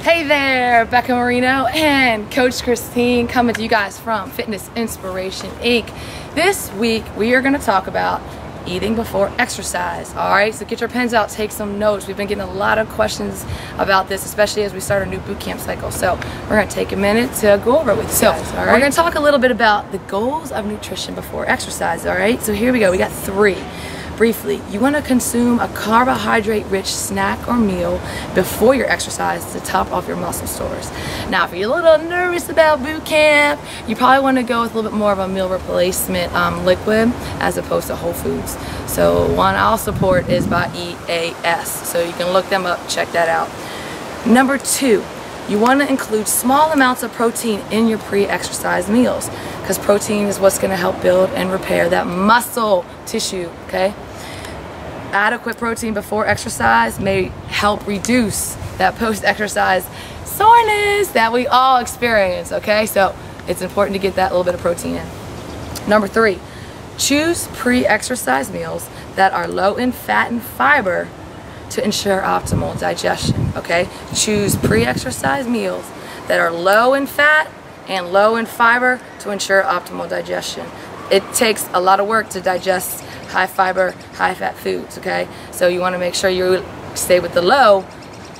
Hey there, Becca Marino and Coach Christine coming to you guys from Fitness Inspiration Inc. This week we are going to talk about eating before exercise. Alright, so get your pens out, take some notes. We've been getting a lot of questions about this, especially as we start a new boot camp cycle. So we're going to take a minute to go over it with you guys. We're going to talk a little bit about the goals of nutrition before exercise. Alright, so here we go. We got 3. Briefly, you want to consume a carbohydrate-rich snack or meal before your exercise to top off your muscle stores. Now, if you're a little nervous about boot camp, you probably want to go with a little bit more of a meal replacement liquid as opposed to whole foods. So one I'll support is by EAS. So you can look them up, check that out. Number 2, you want to include small amounts of protein in your pre-exercise meals because protein is what's going to help build and repair that muscle tissue, okay? Adequate protein before exercise may help reduce that post-exercise soreness that we all experience, okay? So it's important to get that little bit of protein in. Number 3, choose pre-exercise meals that are low in fat and fiber to ensure optimal digestion, okay? Choose pre-exercise meals that are low in fat and low in fiber to ensure optimal digestion. It takes a lot of work to digest high fiber, high fat foods, okay? So you want to make sure you stay with the low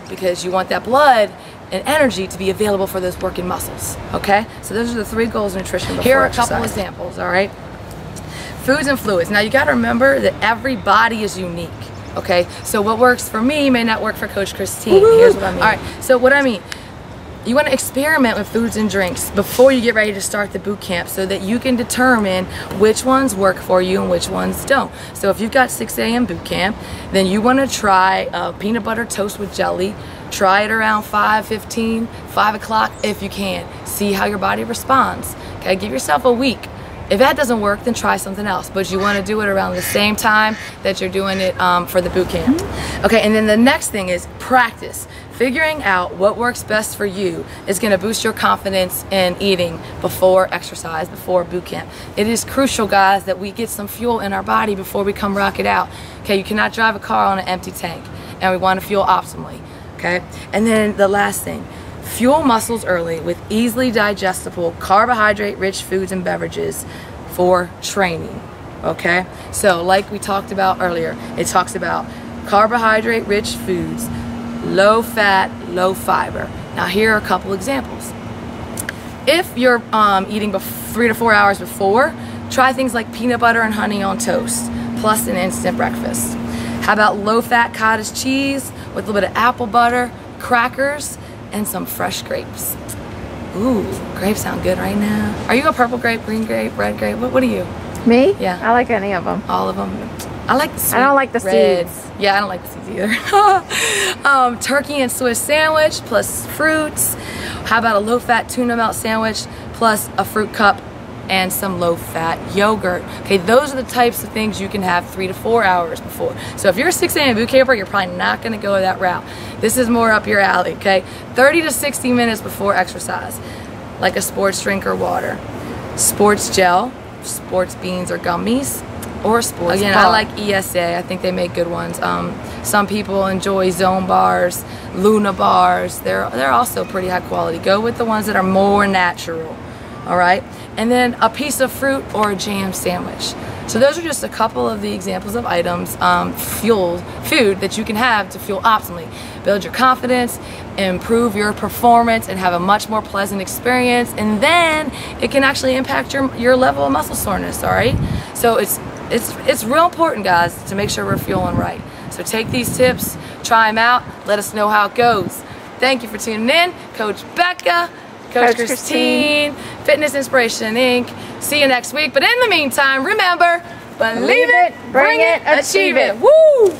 because you want that blood and energy to be available for those working muscles, okay? So those are the 3 goals of nutrition before exercise. Here are a couple examples, all right? Foods and fluids. Now you got to remember that every body is unique, okay? So what works for me may not work for Coach Christine. Here's what I mean. All right, so what I mean, you want to experiment with foods and drinks before you get ready to start the boot camp so that you can determine which ones work for you and which ones don't. So if you've got 6 a.m. boot camp, then you want to try peanut butter toast with jelly. Try it around 5:15, 5 o'clock if you can. See how your body responds. Okay, give yourself a week. If that doesn't work, then try something else. But you want to do it around the same time that you're doing it for the boot camp. Okay, and then the next thing is practice. Figuring out what works best for you is going to boost your confidence in eating before exercise, before boot camp. It is crucial, guys, that we get some fuel in our body before we come rock it out. Okay, you cannot drive a car on an empty tank, and we want to fuel optimally. Okay, and then the last thing, fuel muscles early with easily digestible carbohydrate-rich foods and beverages for training. Okay, so like we talked about earlier, it talks about carbohydrate-rich foods, low fat, low fiber. Now here are a couple examples. If you're eating 3 to 4 hours before, try things like peanut butter and honey on toast, plus an instant breakfast. How about low fat cottage cheese with a little bit of apple butter, crackers, and some fresh grapes. Ooh, grapes sound good right now. Are you a purple grape, green grape, red grape? What are you? Me? Yeah. I like any of them. All of them. I like the sweet I don't like the red. seeds. Yeah, I don't like the seeds either. Turkey and Swiss sandwich plus fruits. How about a low-fat tuna melt sandwich plus a fruit cup and some low-fat yogurt. Okay, those are the types of things you can have 3 to 4 hours before. So if you're a 6 a.m. boot camper, you're probably not going to go that route. This is more up your alley, okay? 30 to 60 minutes before exercise, like a sports drink or water. Sports gel, sports beans or gummies, or sports Again, bar. I like ESA. I think they make good ones. Some people enjoy Zone bars, Luna bars. They're also pretty high quality. Go with the ones that are more natural, all right? And then a piece of fruit or a jam sandwich. So those are just a couple of the examples of items, food that you can have to fuel optimally. Build your confidence, improve your performance, and have a much more pleasant experience. And then it can actually impact your level of muscle soreness, all right? So it's real important, guys, to make sure we're fueling right. So take these tips, try them out, let us know how it goes. Thank you for tuning in. Coach Becca, Coach Christine, Fitness Inspiration Inc. See you next week. But in the meantime, remember, believe it, bring it, achieve it. Woo!